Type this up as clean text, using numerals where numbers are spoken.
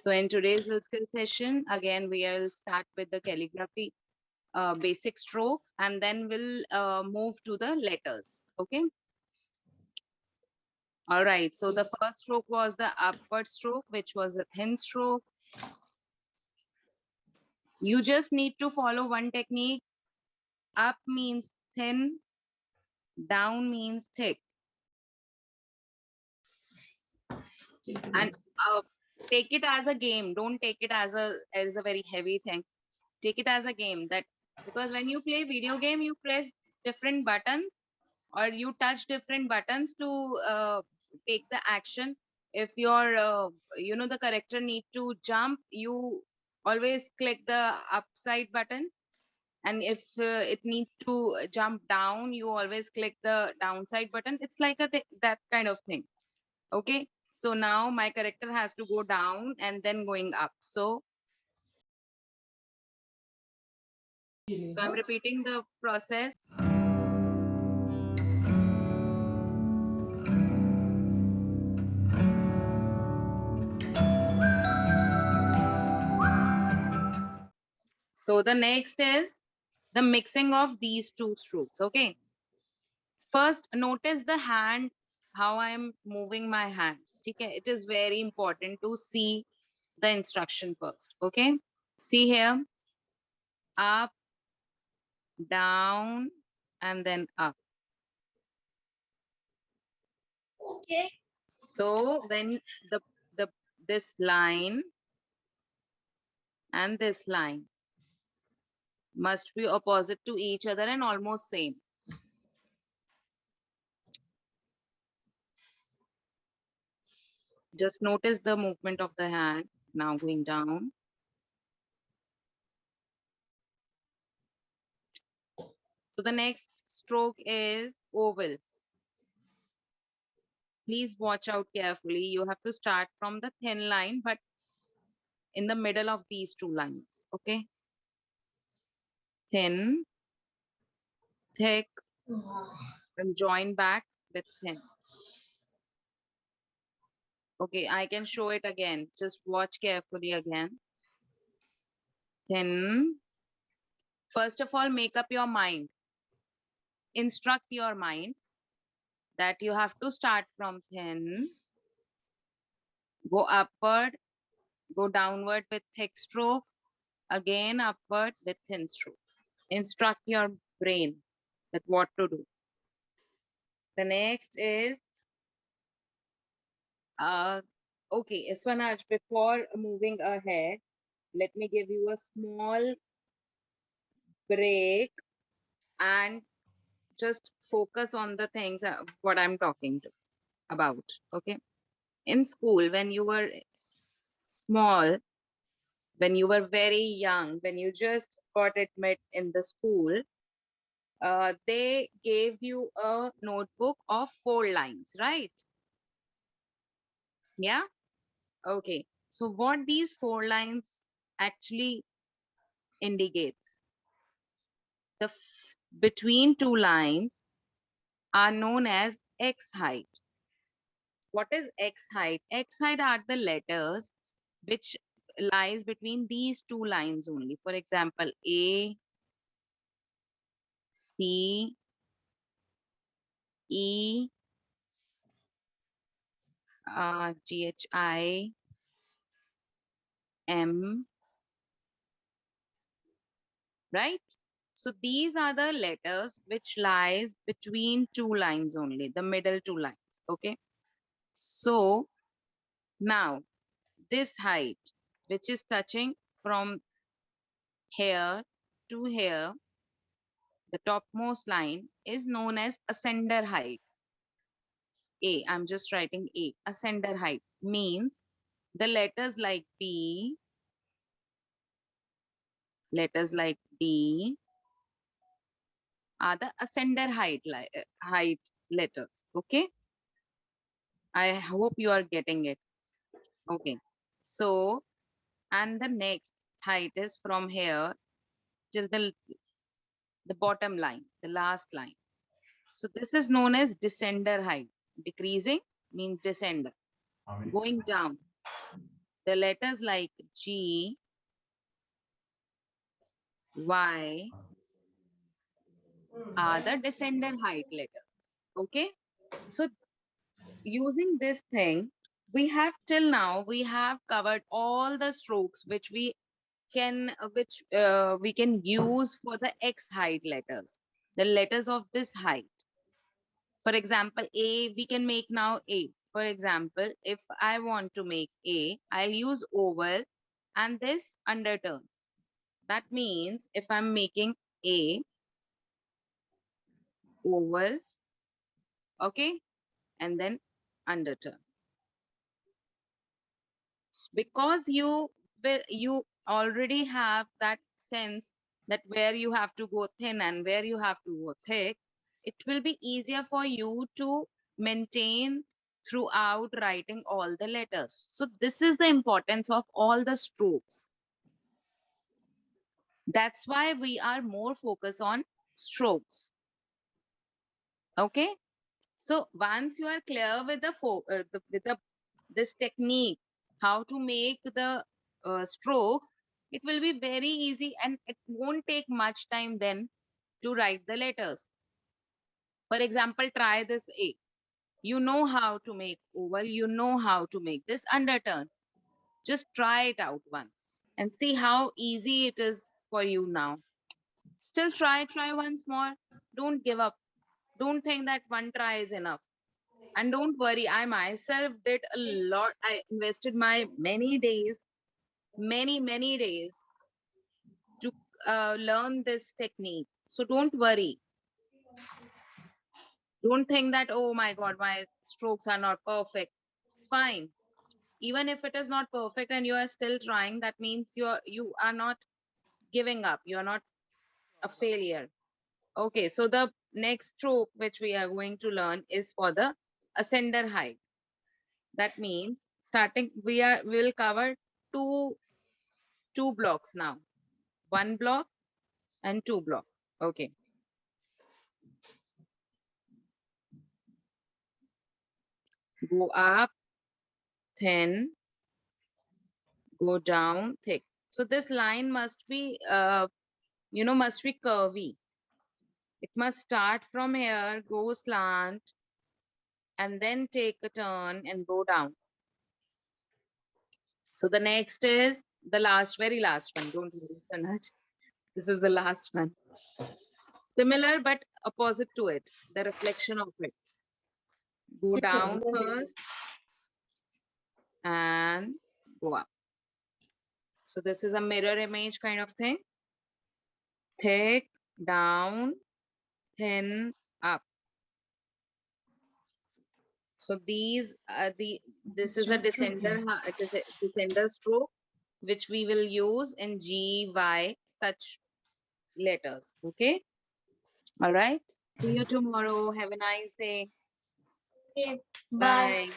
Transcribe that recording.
So in today's skill session, again, we'll start with the calligraphy basic strokes, and then we'll move to the letters. Okay. All right. So the first stroke was the upward stroke, which was a thin stroke. You just need to follow one technique. Up means thin, down means thick. And take it as a game. Don't take it as a very heavy thing. Take it as a game, that because when you play video game, you press different buttons or you touch different buttons to take the action. If your the character need to jump, you always click the upside button, and if it needs to jump down, you always click the downside button. It's like that kind of thing. Okay, so now my character has to go down and then going up. So I'm repeating the process. So the next is the mixing of these two strokes. Okay. First, notice the hand, how I am moving my hand. Okay. It is very important to see the instruction first. Okay. See here, up, down, and then up. Okay. So when the this line and this line must be opposite to each other and almost same. Just notice the movement of the hand now going down. So the next stroke is oval. Please watch out carefully. You have to start from the thin line, but in the middle of these two lines. Okay. Thin, thick, and join back with thin. Okay, I can show it again. Just watch carefully again. Thin. First of all, make up your mind. Instruct your mind that you have to start from thin, go upward, go downward with thick stroke, again upward with thin stroke. Instruct your brain that what to do. The next is okay, Swanaj, before moving ahead, let me give you a small break and just focus on the things what I'm talking about. Okay. In school, when you were small, when you were very young, when you just got admit in the school, they gave you a notebook of 4 lines, right? Yeah. Okay. So what these 4 lines actually indicates, the between two lines are known as X height. What is X height? X height are the letters which lies between these two lines only. For example, A, C, E, G, H, I, M, right? So these are the letters which lies between two lines only, the middle two lines. Okay. So now this height, which is touching from here to here, the topmost line is known as ascender height. A, I'm just writing A. Ascender height means the letters like B, letters like D are the ascender height letters. Okay. I hope you are getting it. Okay. So, and the next height is from here till the bottom line, the last line. So this is known as descender height. Decreasing means descender. Going down. The letters like G, Y are the descender height letters. Okay. So using this thing, we have till now, we have covered all the strokes which we can use for the X height letters, the letters of this height. For example, A, we can make now A. For example, if I want to make A, I'll use oval and this underturn. That means if I'm making A, oval, okay, and then underturn. Because you already have that sense that where you have to go thin and where you have to go thick, it will be easier for you to maintain throughout writing all the letters. So this is the importance of all the strokes. That's why we are more focused on strokes. Okay. So once you are clear with this technique, how to make the strokes, it will be very easy and it won't take much time then to write the letters. For example, try this A. You know how to make oval, you know how to make this underturn. Just try it out once and see how easy it is for you now. Still try once more. Don't give up. Don't think that one try is enough. And don't worry, I myself did a lot. I invested my many days, many days to learn this technique. So don't worry. Don't think that, oh my God, my strokes are not perfect. It's fine. Even if it is not perfect and you are still trying, that means you are not giving up. You are not a failure. Okay, so the next stroke which we are going to learn is for the ascender height. That means starting we will cover two blocks now. One block and two block. Okay. Go up thin, go down thick. So this line must be must be curvy. It must start from here, go slant, and then take a turn and go down. So the next is the last, very last one. Don't worry so much. This is the last one. Similar but opposite to it, the reflection of it. Go down first and go up. So this is a mirror image kind of thing. Thick, down, thin, up. So these are this is a descender stroke, which we will use in G, Y, such letters. Okay. All right. See you tomorrow. Have a nice day. Okay, bye. Bye.